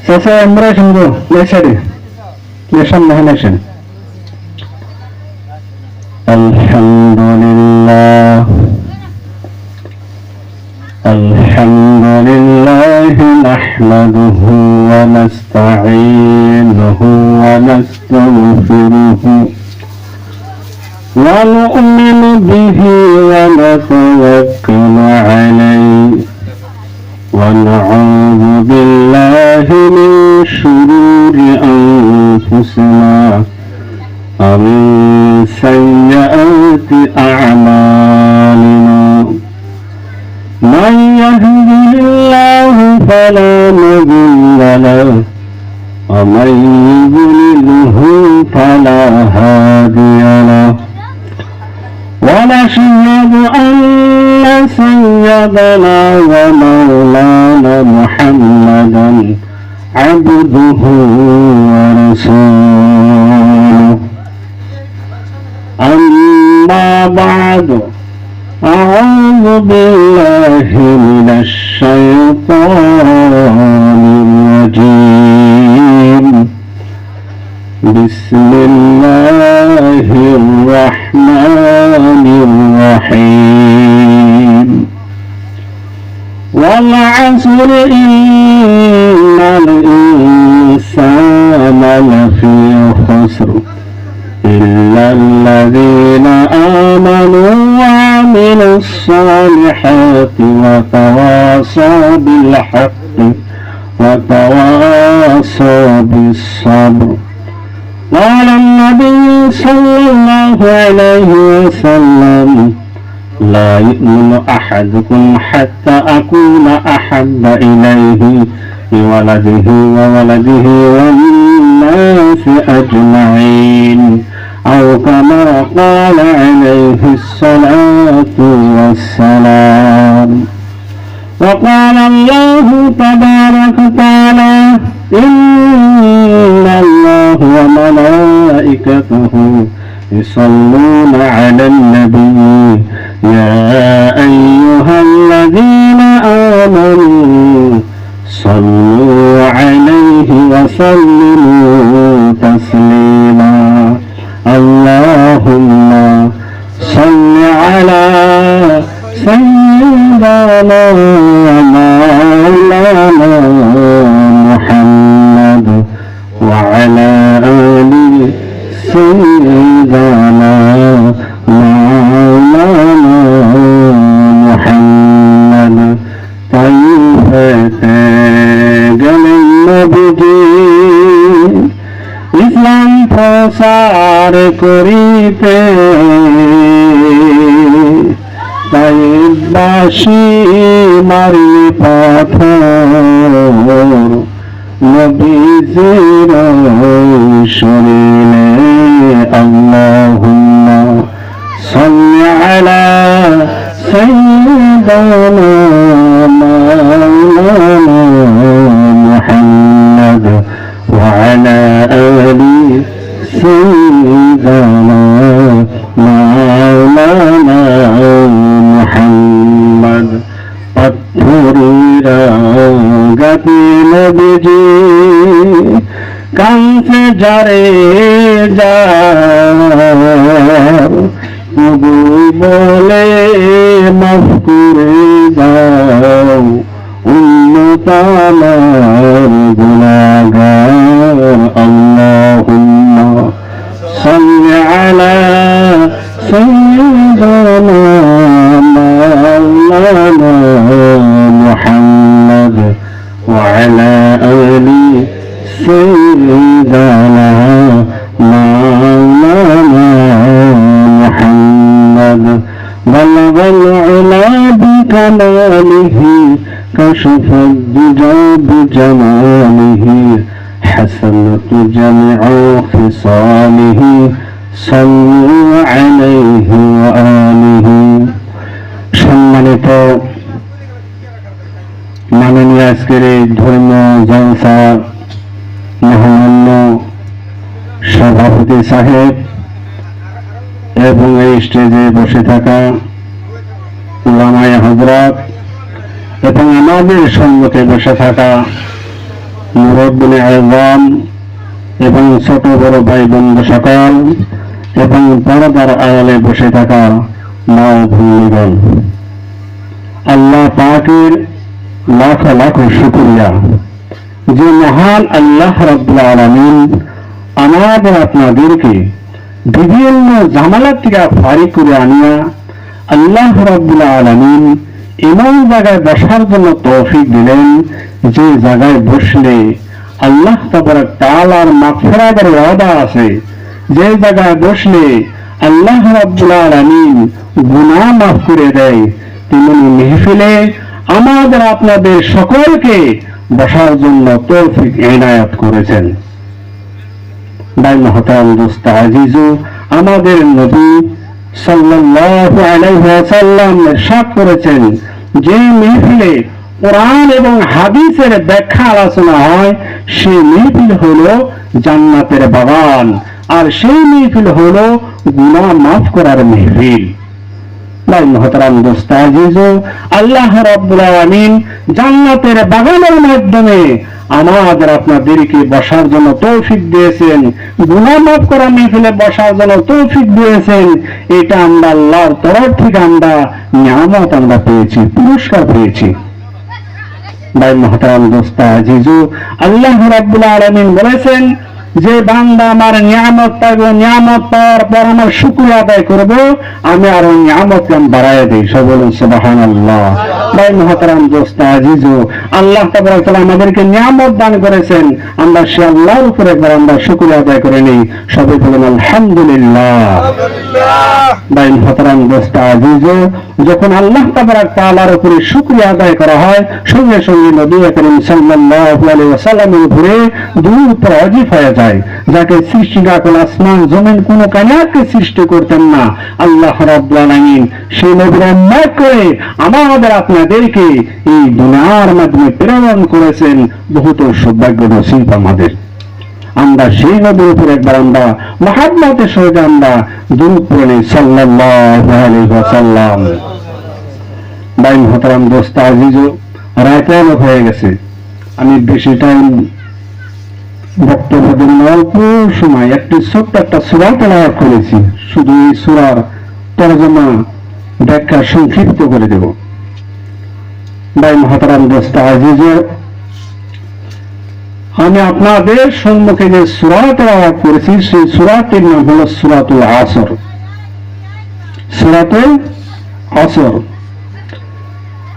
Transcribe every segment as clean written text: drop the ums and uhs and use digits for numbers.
চাচা আমরা শুনবো লেসারে লেসান মহানেশন আলহামদুলিল্লাহ আলহামদুলিল্লাহ নাহমাদুহু ওয়া নাস্তাঈনুহু ওয়া নাস্তাগফিরুহু ওয়া নু'মিনু বিহি ওয়া নাতাওয়াক্কালু আলাইহি ونعوذ بالله من شرور أنفسنا ومن سيئات أعمالنا من يهده الله فلا مضل له ومن يضلله فلا هادي له ونشهد أن سيدنا ومولانا محمدا عبده ورسوله أما بعد أعوذ بالله من الشيطان الرجيم بسم الله الرحمن الرحيم والعصر إن الإنسان لفي خسر إلا الذين آمنوا وعملوا الصالحات وتواصوا بالحق وتواصوا بالصبر قال النبي صلى الله عليه وسلم لا يؤمن أحدكم حتى أكون أحب إليه بولده وولده والناس أجمعين أو كما قال عليه الصلاة والسلام وقال الله تبارك وتعالى إن الله وملائكته يصلون على النبي يا أيها الذين آمنوا صلوا عليه وسلموا تسليما اللهم صل على سيدنا ومولانا محمد وعلى آل سيدنا مولانا محمد طيبة قل النبي ইসলাম প্রসার করিতে তাইবাসী মারি পাথর নবীজির শরীরে আল্লাহুম্মা সাল্লি আলা সাইয়্যিদিনা মাওলানা মুহাম্মদ ওয়া আলা আলি সাইয়্যিদিনা মাওলানা মুহাম্মদ পাথরেরা গাতে নবীজি কাঁদছে যারে যার প্রভু বলে মাফ করে দাও উম্মত আমার গুনাহগার আল্লাহুম্মা সাল্লি আলা সাইয়্যিদিনা মাওলানা মুহাম্মদ ওয়া আলা আলি سيدنا مولانا محمد بلغ العلا بكماله كشف الدجى بجماله حسنت جميع خصاله صلوا عليه وآله সম্মানিত মাননীয় আজকের এই ধর্মীয় জলসা মহামান্য সভাপতি সাহেব এবং এই স্টেজে বসে থাকা উলামায়ে হযরত এবং আমাদের সম্মুখে বসে থাকা মুরব্বিনে আযম এবং ছোট বড় ভাই বন্ধু সকল এবং পর্দার আড়ালে বসে থাকা মা ও ভগ্নীগণ, আল্লাহ পাকের লাখ লাখ শুকরিয়া যে মহান আল্লাহ রাব্বুল আলামিন আমাদের আপনাদেরকে বিভিন্ন ঝামেলা থেকে ফারি করে আনিয়া আল্লাহ রাব্বুল আলামিন এমন জায়গায় বসার জন্য তৌফিক দিলেন যে জায়গায় বসলে আল্লাহ তাবারক তাআলার মাগফিরাতের ওয়াদা আছে, যে জায়গায় বসলে আল্লাহ রাব্বুল আলামিন গুনাহ মাফ করে দেয়। তেমনি মেহফিলে আমাদের আপনাদের সকলকে বসার জন্য তৌফিক ইনায়াত করেছেন। ভাই মুহতারাম দোস্ত আজিজু, আমাদের নবী সাল্লাল্লাহু আলাইহি ওয়াসাল্লাম ইরশাদ করেছেন, যে মেহফিলে কোরআন এবং হাদিসের ব্যাখ্যা আলোচনা হয় সেই মেহফিল হলো জান্নাতের বাগান, আর সেই মেহফিল হলো গুনাহ মাফ করার মেহফিল। ভাই মুহতারাম দোস্ত আজিজু, আল্লাহ রাব্বুল আলামিন জান্নাতের বাগানের মাধ্যমে আমাদের আপনাদেরকে বসার জন্য তৌফিক দিয়েছেন, গুনাহ মাফ করা মেহফিলে বসার জন্য তৌফিক দিয়েছেন। এটা আমরা আল্লাহর তরফ থেকে আমরা নিয়ামত আমরা পেয়েছি, পুরস্কার পেয়েছি। ভাই মুহতারাম দোস্ত আজিজু, আল্লাহ রাব্বুল আলামিন বলেছেন যে বান্দা আমার নিয়ামত পাইব, নিয়ামত পাওয়ার পর আমার শুকরিয়া আদায় করব, আমি আরো নিয়ামতকে আমি বাড়াইয়া দিই। সব বলুন সুবহানাল্লাহ। ভাই মুহতারাম দোস্ত আজিজু, আল্লাহ তাবারক ওয়া তাআলা আমাদেরকে নিয়ামত দান করেছেন, আমরা সে আল্লাহর উপর একবার আমরা শুকরিয়া আদায় করে নিই। সবাই বলুন আলহামদুলিল্লাহ। ভাই মুহতারাম দোস্ত আজিজু, যখন আল্লাহ তাবারক ওয়া তাআলার উপরে শুকরিয়া আদায় করা হয়, সঙ্গে সঙ্গে নবী করিম সাল্লাল্লাহু আলাইহি ওয়াসাল্লামের উপরে দুরূদ পড়া ওয়াজিব হয়ে যায়। যাকে সৃষ্টিকারী আসমান জমিন কোনো কায়নাতকে সৃষ্টি করতেন না, আল্লাহ রাব্বুল আলামিন সেই নবীর উম্মত করে আমাদের আপনাদেরকে এই দুনিয়ার মাধ্যমে প্রেরণ করেছেন। বহুত সৌভাগ্য নসিব আমাদের। আমরা সেই নবীর উপর একবার আমরা মহব্বতের সঙ্গে আমরা দুরূদ পড়ি সাল্লাল্লাহু আলাইহি ওয়াসাল্লাম। ভাই মুহতারাম দোস্ত আজিজু, রাত হয়ে গেছে, আমি বেশি টাইম বক্তব্য দেব না, অল্প সময় একটি ছোট্ট একটা সূরা তেলাওয়াত করেছি, শুধু এই সূরার তরজমা ব্যাখ্যা সংক্ষিপ্ত করে দেব। ভাই মুহতারাম দোস্ত আজিজু, আমি আপনাদের সম্মুখে যে সূরা তেলাওয়াত করেছি সেই সূরাটির নাম হলো সূরাতুল আসর। সূরাতুল আসর।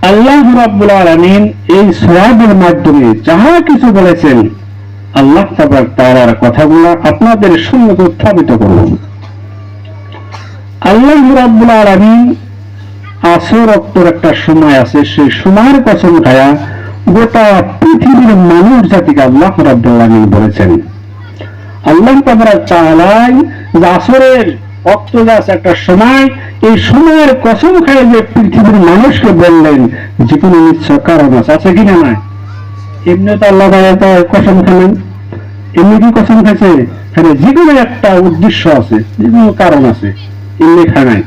আল্লাহ রাব্বুল আলামিন এই সূরার মাধ্যমে যাহা কিছু বলেছেন, আল্লাহ তাবারক তাআলার কথাগুলো আপনাদের সম্মুখে উত্থাপিত করব। আল্লাহ রাব্বুল আলামিন আসর অক্তর একটা সময় আছে, সেই সময়ের কসম খায়া গোটা পৃথিবীর মানুষ জাতিকে আল্লাহ রাব্বুল আলামিন বলেছেন। আল্লাহ তাবারক তাআলা আসরের অক্ত আছে একটা সময়, এই সময়ের কসম খায় যে পৃথিবীর মানুষকে বললেন যে কোনো নিশ্চয় কারণ আছে কিনা নাই। এমনি তো আল্লাহ কসম খাবেন, এমনি কি কসম খাইছে? যে কোনো একটা উদ্দেশ্য আছে, যে কোনো কারণ আছে, এমনি খায় নাই।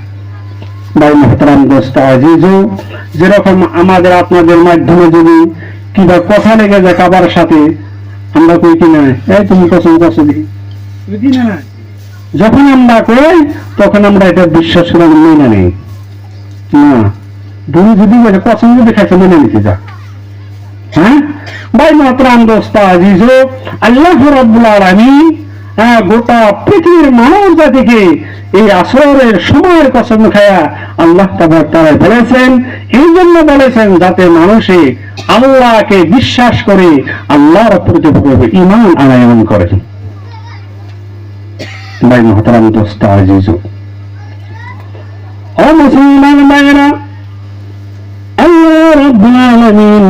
ভাই মুহতারাম দোস্ত আজিজু, যেরকম আমাদের আপনাদের মাধ্যমে যদি কিবা কথা লেগে যায় কাবার সাথে, আমরা কই কিনা এই তুমি কসম করছো দেখি কিনা না, যখন আমরা কই তখন আমরা এটা বিশ্বাস করে মেনে নেই না। তুমি যদি কসম যদি খাইছে মেনে নিতে যা। হ্যাঁ ভাই মুহতারাম দোস্ত আজিজু, আল্লাহ রাব্বুল আলামিন গোটা পৃথিবীর মানব জাতিকে এই আসরের সময়ের কসম খায়া আল্লাহ তাবারক তাআলা বলেছেন, এই জন্য বলেছেন যাতে মানুষে আল্লাহকে বিশ্বাস করে আল্লাহর প্রতি ঈমান আনয়ন করে। ভাই মুহতারাম দোস্ত আজিজু, ও মুসলমান ভাইরা, আল্লাহ রাব্বুল আলামিন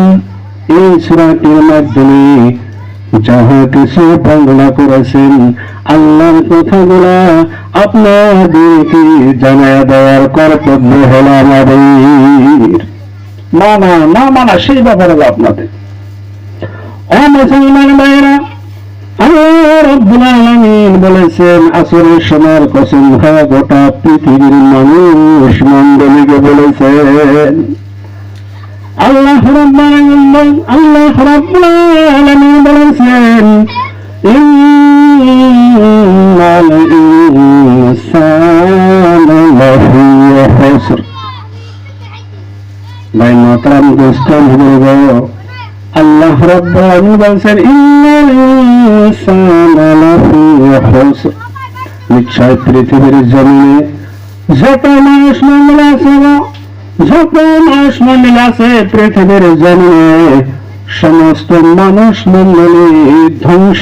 এই সূরাটির মাধ্যমে যাহা কিছু বর্ণনা করেছেন, আল্লাহর কথাগুলা আপনাদেরকে জানায়া দেওয়ার কর্তব্য হলো আমাদের। মানা না মানা সেই ব্যাপার হলো আপনাদের। ও মুসলমান ভাইরা, আল্লাহ রাব্বুল আলামিন বলেছেন আসরের সময়ের কসম খায়া গোটা পৃথিবীর মানুষ মণ্ডলীকে বলেছেন আল্লাহ রাব্বুল আলামিন বলেছেন ইন্নাল ইনসানা লাফি খুসর। ভাই মোহতারাম দোস্ত বুজুর্গ, আল্লাহ রাব্বুল আলামিন বলেছেন ইন্নাল ইনসানা লাফি খুসর, নিশ্চয় পৃথিবীর জমিনে যত মানুষ মঙ্গল আছে, যত মানুষ মন্ডল আছে পৃথিবীর জমিনে সমস্ত মানুষ মন্ডলী ধ্বংস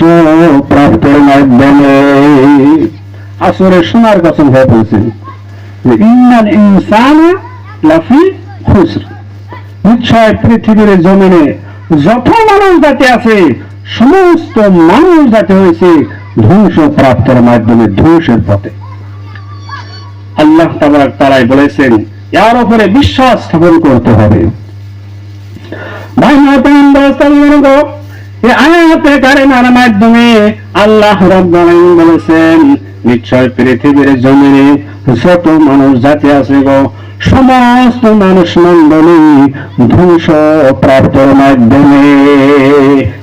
প্রাপ্তের মাধ্যমে। আসরে শোনার কসম হয়ে বলছেন যে ইন্নাল ইনসানা লাফি খুসর, নিশ্চয় পৃথিবীর জমিনে যত মানুষ জাতি আছে সমস্ত মানুষ জাতি হয়েছে ধ্বংস প্রাপ্তের মাধ্যমে, ধ্বংসের পথে। আল্লাহ তাবারাক তাআলা বলেছেন এর উপরে বিশ্বাস স্থাপন করতে হবে। ভাই মোহতারাম দোস্ত, এই আয়াতে কারিমার মাধ্যমে আল্লাহ রাব্বুল আলামিন বলেছেন নিশ্চয় পৃথিবীর জমিনে যত মানুষ জাতি আছে গো সমস্ত মানুষ মণ্ডলী ধ্বংস প্রাপ্তের মাধ্যমে।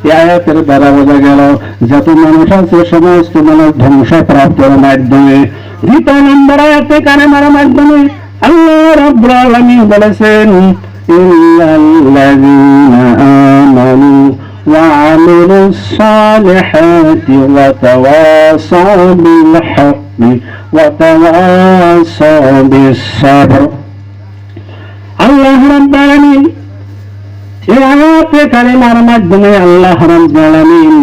এই আয়াতের দ্বারা বোঝা গেল যত মানুষ আছে সমস্ত মানুষ ধ্বংস প্রাপ্তের মাধ্যমে। দ্বিতীয় নম্বর আয়াতে কারিমার মাধ্যমে আল্লাহ রাব্বুল আলামিন বলেছেন ইল্লাল্লাযীনা আমানু ওয়া আমিলুস সালিহাতি ওয়া তাওয়াসাউ বিল হাক্কি ওয়া তাওয়াসাউ বিস সাবর। আল্লাহ রাব্বুল আলামিন এই আয়াতে কারিমার মাধ্যমে আল্লাহ রাব্বুল আলামিন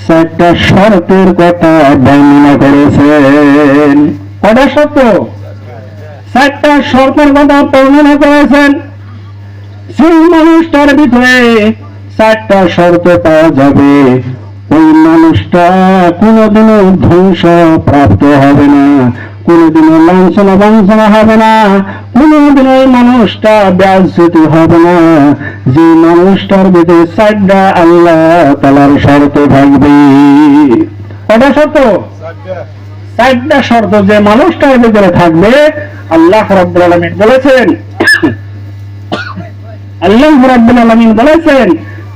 চারটা শর্তের কথা বর্ণনা করেছেন। কয়টা শর্ত? চারটা শর্তের কথা বর্ণনা করেছেন। যে মানুষটার ভিতরে চারটা শর্ত পাওয়া যাবে ওই মানুষটা কোনোদিনও ধ্বংস প্রাপ্ত হবে না, কোনোদিনও লাঞ্ছনা বাঞ্ছনা হবে না, কোনোদিন ওই মানুষটা ব্যাজ্যুত হবে না। যে মানুষটার ভিতরে চারটা আল্লাহ তাআলার শর্ত থাকবে। কয়টা শর্ত? চারটা শর্ত যে মানুষটার ভিতরে থাকবে আল্লাহ রাব্বুল আলামিন বলেছেন, আল্লাহ রাব্বুল আলামিন বলেছেন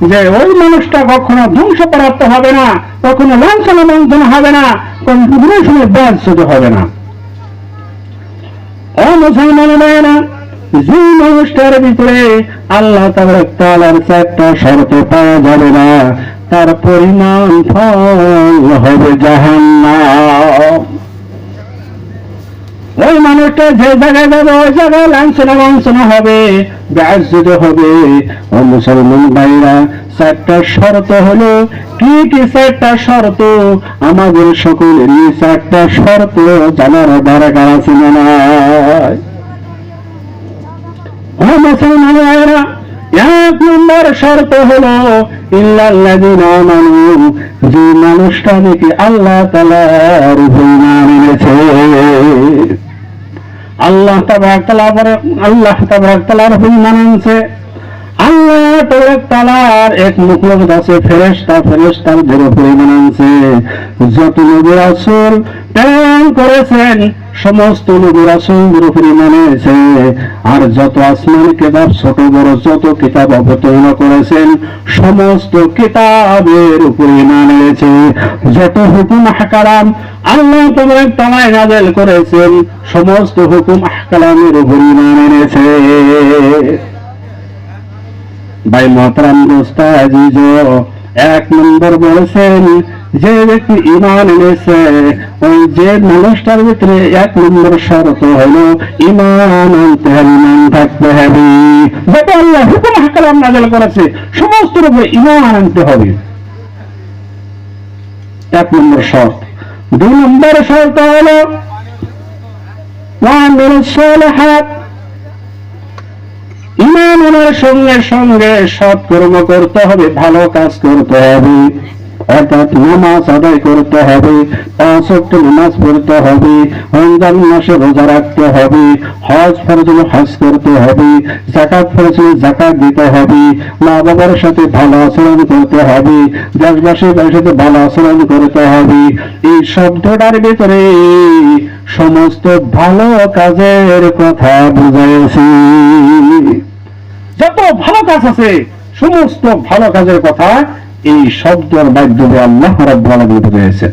যে ওই মানুষটা কখনো ধ্বংসপ্রাপ্ত হবে না, কখনো লাঞ্ছনা বাঞ্ছনা হবে না, কোনো সময় ব্যাজ্যুত হবে না। ও মুসলমানেরা, যে মানুষটার ভিতরে আল্লাহ তাআলার চারটা শর্ত পাওয়া যাবে না তার পরিমাণ ফল হবে জাহান্নাম। ওই মানুষটা যে জায়গায় যাবে ওই জায়গায় লাঞ্ছনা বাঞ্ছনা হবে, ব্যাজ্যুত হবে। ও মুসলমান ভাইরা, চারটা শর্ত হলো কি কি? চারটা শর্ত আমাদের সকলেরই চারটা শর্ত জানার দরকার আছে না নাই? ও মুসলমান ভাইরা, এক নম্বর শর্ত হলো ইল্লাল্লাযীনা আমানু, যে মানুষটা নাকি আল্লাহ তাআলার উপর ঈমান এনেছে। আল্লাহ তাবারাক তাআলার উপর ঈমান আনছে। আল্লাহ তাবারাক তাআলার এক মুখলুক আছে ফেরেশতাদের উপর ঈমান আনছে। যত নবী রাসূল প্রেরণ করেছেন সমস্ত নবী রাসূলদের উপর ঈমান এনেছে। আর যত আসমান কিতাব ছোট বড় যত কিতাব অবতীর্ণ করেছেন সমস্ত কিতাবের উপর ঈমান এনেছে। যত হুকুম আহকাম আল্লাহ তাবারাক তাআলা নাযিল করেছেন সমস্ত হুকুম আহকামের উপর ঈমান এনেছে। ভাই মোহতারাম দোস্ত আজিজ, এক নম্বর বলেছেন যে ব্যক্তি ঈমান এনেছে ওই যে মানুষটার ভিতরে এক নম্বর শর্ত হলো ঈমান আনতে হবে, ঈমান থাকতে হবে। যত আল্লাহ হুকুম আহকাম নাযিল করেছে সমস্তের উপরে ঈমান আনতে হবে, এক নম্বর শর্ত। দুই নম্বর শর্ত হলো ওয়া আমিলুস সালিহাত, ঈমান আনার সঙ্গে সঙ্গে সৎকর্ম করতে হবে, ভালো কাজ করতে হবে। অর্থাৎ নামাজ আদায় করতে হবে, 5 ওয়াক্ত নামাজ পড়তে হবে, রমজান মাসে রোজা রাখতে হবে, হজ ফরজ হজ করতে হবে, যাকাত ফরজ যাকাত দিতে হবে, মা বাবার সাথে ভালো আচরণ করতে হবে, দেশবাসীর সাথে ভালো আচরণ করতে হবে। এই শব্দটার ভিতরে সমস্ত ভালো কাজের কথা বুঝাইছি। যত ভালো কাজ আছে সমস্ত ভালো কাজের কথা এই শব্দের মাধ্যমে আল্লাহ রাব্বুল আলামিন বুঝিয়েছেন।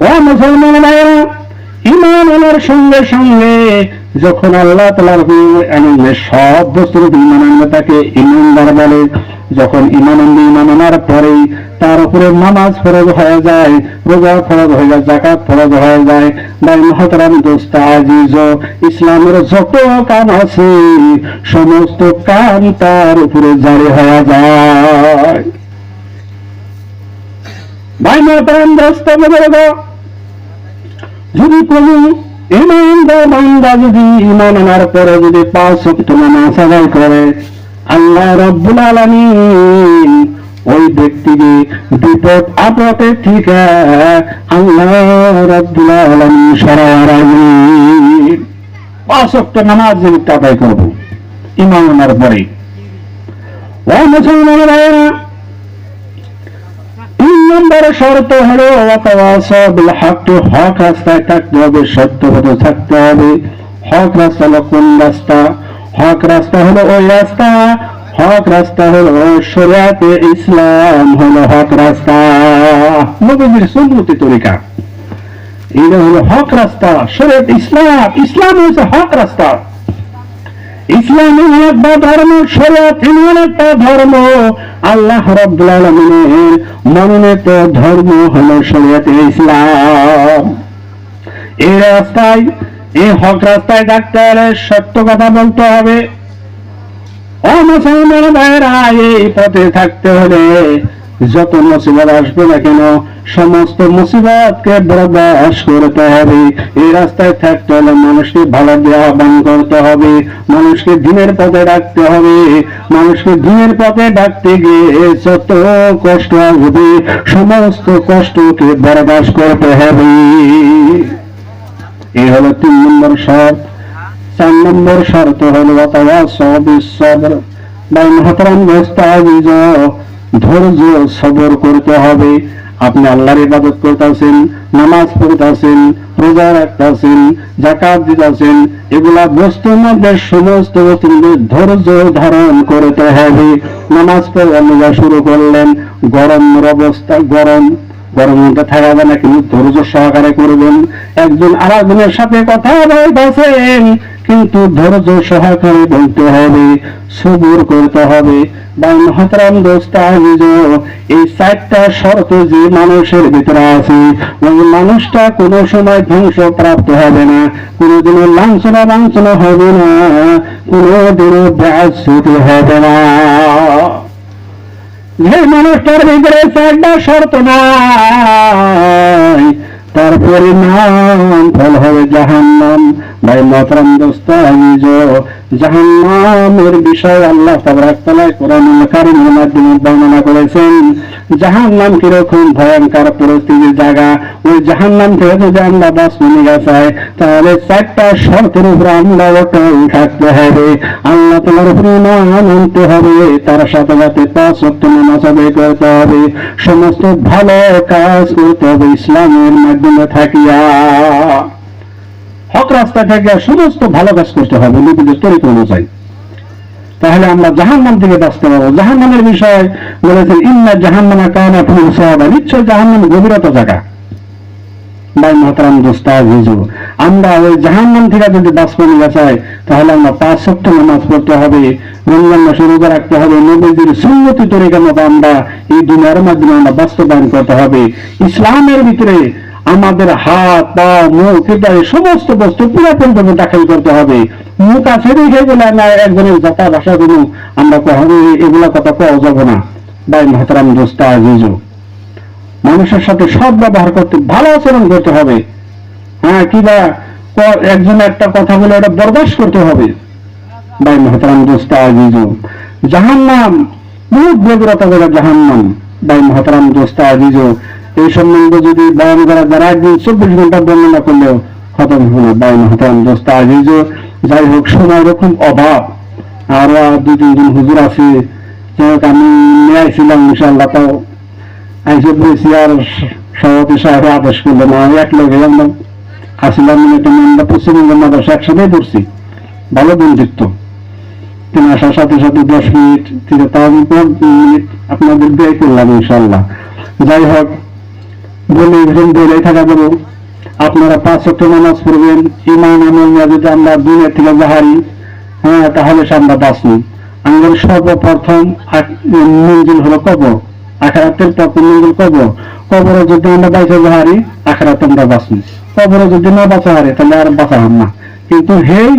ও মুসলমান ভাইরা, ঈমান আনার সঙ্গে সঙ্গে যখন আল্লাহ তাআলার সব বস্তুর ঈমান আনবে তাকে ঈমানদার বলে। যখন ঈমান আনার পরে তার উপরে নামাজ ফরজ হয়ে যায়, রোজা ফরজ হয়ে যায়, যাকাত ফরজ হয়ে যায়। ভাই মুহতারাম দোস্ত আজিজ, ইসলামের যত কাম আছে সমস্ত কাম তার উপরে জারি হয়ে যায়। ভাই মুহতারাম দোস্ত বুজুর্গ, যদি কোনো ঈমানদার বান্দা যদি ঈমান আনার পরে যদি 5 ওয়াক্ত নামাজ আদায় করে, আল্লাহ রাব্বুল আলামিন ওই ব্যক্তিকে বিপদ আপদে থেকে আল্লাহ রাব্বুল আলামিন সরায় রাখবেন। 5 ওয়াক্ত নামাজ যদি আদায় করব ঈমান আনার পরে। ও মুসলমান ভাইরা, 3 নম্বর শর্ত হলো ওয়াতাওয়াসাউ বিল হক, হক রাস্তায় থাকতে হবে, সত্য পথে থাকতে হবে। হক রাস্তা হলো কোন রাস্তা? হক রাস্তা হলো ওই রাস্তা, হক রাস্তা হলো শরিয়াতে ইসলাম হলো হক রাস্তা, নবীর সুন্নতি তরিকা। এটা হলো হক রাস্তা, শরিয়াত ইসলাম, ইসলাম হচ্ছে হক রাস্তা। ইসলাম একটা ধর্ম, শরিয়াত একটা ধর্ম। আল্লাহ রাব্বুল আলামিনের মনোনীত ধর্ম হলো শরিয়াতে ইসলাম। এই রাস্তায়, এই হক রাস্তায় থাকতে হলে সত্য কথা বলতে হবে। ও মুসলমান ভাইরা, এই পথে থাকতে হলে যত মুসিবত আসবে না কেন সমস্ত মুসিবতকে বরদাস্ত করতে হবে। এই রাস্তায় থাকতে হলে মানুষকে ভালো দিয়ে আহ্বান করতে হবে, মানুষকে দিনের পথে ডাকতে হবে। মানুষকে দিনের পথে ডাকতে গিয়ে যত কষ্ট আসবে সমস্ত কষ্টকে বরদাস্ত করতে হবে। এই হলো 3 নম্বর শর্ত। 4 নম্বর শর্ত হলো ওয়াতাওয়াসাউ বিস সবর। ভাই মুহতারাম দোস্ত আজিজ, ধৈর্য সবর করতে হবে। আপনি আল্লাহর ইবাদত করতেছেন, নামাজ পড়তেছেন, রোজা রাখতেছেন, যাকাত দিতেছেন, এগুলা বস্তুর মধ্যে সমস্ত বস্তুর ধৈর্য ধারণ করতে হবে। নামাজ পড়া শুরু করলেন, গরমের অবস্থা, গরমের মধ্যে থাকা যাবে না, কিন্তু ধৈর্য সহকারে করবেন। একজন আরেকজনের সাথে কথা বলতেছেন, কিন্তু ধৈর্য সহকারে বলতে হবে, সবুর করতে হবে। ভাই মুহতারাম দোস্ত আজিজ, এই 4টা শর্ত যে মানুষের ভিতরে আছে ওই মানুষটা কোনো সময় ধ্বংসপ্রাপ্ত হবে না, কোনোদিনও লাঞ্ছনা হবে না, কোনোদিনও ব্যাচ্যুতি হবে না। যে মানুষটার ভিতরে 4টা শর্ত নাই তার পরিণাম ফল হবে জাহান্নাম। ভাই মুহতারাম দোস্ত আজিজ, জাহান্নামের বিষয় আল্লাহ তাবারক তাআলা কোরআনুল কারীমের মাধ্যমে বর্ণনা করেছেন। জাহান্নাম কিরকম ভয়ঙ্কর পরিস্থিতির জায়গা। ওই জাহান্নাম থেকে যদি আমরা বাঁচতে নিয়ে যাই তাহলে 4টা শর্তের উপর আমরা অটল থাকতে হবে। আল্লাহ তাআলার উপর ঈমান আনতে হবে, তার সাথে সাথে 5 ওয়াক্ত নামাজ আদায় করতে হবে, সমস্ত ভালো কাজ করতে হবে ইসলামের মাধ্যমে থাকিয়া। হক রাস্তা থেকে সমস্ত ভালো কাজ করতে হবে নবীদের তরিকা অনুযায়ী, তাহলে আমরা জাহান্নাম থেকে বাঁচতে পারবো। জাহান্নামের বিষয় বলেছেন ইন্না জাহান্নামা কানাত মুরসাদা, নিশ্চয় জাহান্নাম গভীরতা জায়গা। ভাই মুহতারাম দোস্ত আজিজ, আমরা ওই জাহান্নাম থেকে যদি বাঁচতে নিয়ে চাই তাহলে আমরা 5 ওয়াক্ত নামাজ পড়তে হবে, রমজান মাসে রোজা রাখতে হবে, নবীদের সুন্নতি তরিকা মতো আমরা এই দুনিয়ার মাধ্যমে আমরা বাস্তবায়ন করতে হবে। ইসলামের ভিতরে আমাদের হাত, পা, মুখ ইত্যাদি সমস্ত বস্তু পুরোপুরি দাখিল করতে হবে। মুখ আছে দেখে গেলে আমরা একজনের যাতা ভাষা গুলো আমরা এগুলা কথা পাওয়া যাবো না। ভাই মুহতারাম দোস্ত আজিজ, মানুষের সাথে সৎ ব্যবহার করতে, ভালো আচরণ করতে হবে। হ্যাঁ, কিবা একজন একটা কথা বলে এটা বরদাস্ত করতে হবে। ভাই মুহতারাম দোস্ত আজিজ, জাহান্নাম বহুত গভীরতা করে জাহান্নাম। ভাই মুহতারাম দোস্ত আজিজ, এই সম্বন্ধে যদি বয়ান করা যারা একদিন 24 ঘন্টা বর্ণনা করলেও খতম হলো। ভাই মুহতারাম দোস্ত আজিজ, যাই হোক সময় রকম অভাব, আর 2-3 দিন হুজুর আছে, যাই হোক আমি নিয়ে আইছিলাম ইনশাআল্লাহ, তাও আইসে বলেছি আর সভাপতি সাহেব আদেশ করলেন আমি এক লোকে আমরা আসলাম, আমরা পশ্চিমবঙ্গের মাদ্রাসা একসাথে পড়ছি, ভালো বন্ধুত্ব। তিনি আসার সাথে সাথে 10 মিনিট থেকে তার উপর মিনিট আপনাদের ব্যয় করলাম ইনশাল্লাহ। যাই হোক, বলেই থাকা যাবো, আপনারা 5 ওয়াক্ত নামাজ পড়বেন। ইমান আমল নিয়ে যদি আমরা দুনিয়া থেকে বাহারি, তাহলে সে আমরা বাঁচি। আমাদের সর্বপ্রথম মঞ্জিল হলো কবর, আখিরাতের প্রথম মঞ্জিল কবর। কবরে যদি আমরা বাইচে বাহারি, আখিরাতে আমরা বাঁচি। কবরে যদি না বাঁচা হারি, তাহলে আর বাঁচা হন না। কিন্তু হেই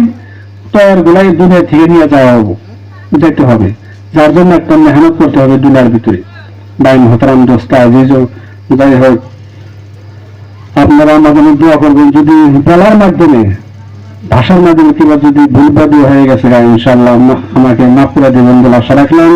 তয়ার গুলাই দুনিয়া থেকে নিয়ে যেতে হবে, যার জন্য একটা মেহনত করতে হবে দুনিয়ার ভিতরে। ভাই মোহতারাম দোস্ত আজিজ, যাই হোক, আপনারা আমাদের দোয়া করবেন। যদি বলার মাধ্যমে, ভাষার মাধ্যমে কিংবা যদি ভুলবাদী হয়ে গেছে, ইনশাআল্লাহ আমাকে মাফ করে দেবেন বলে আশা রাখলাম।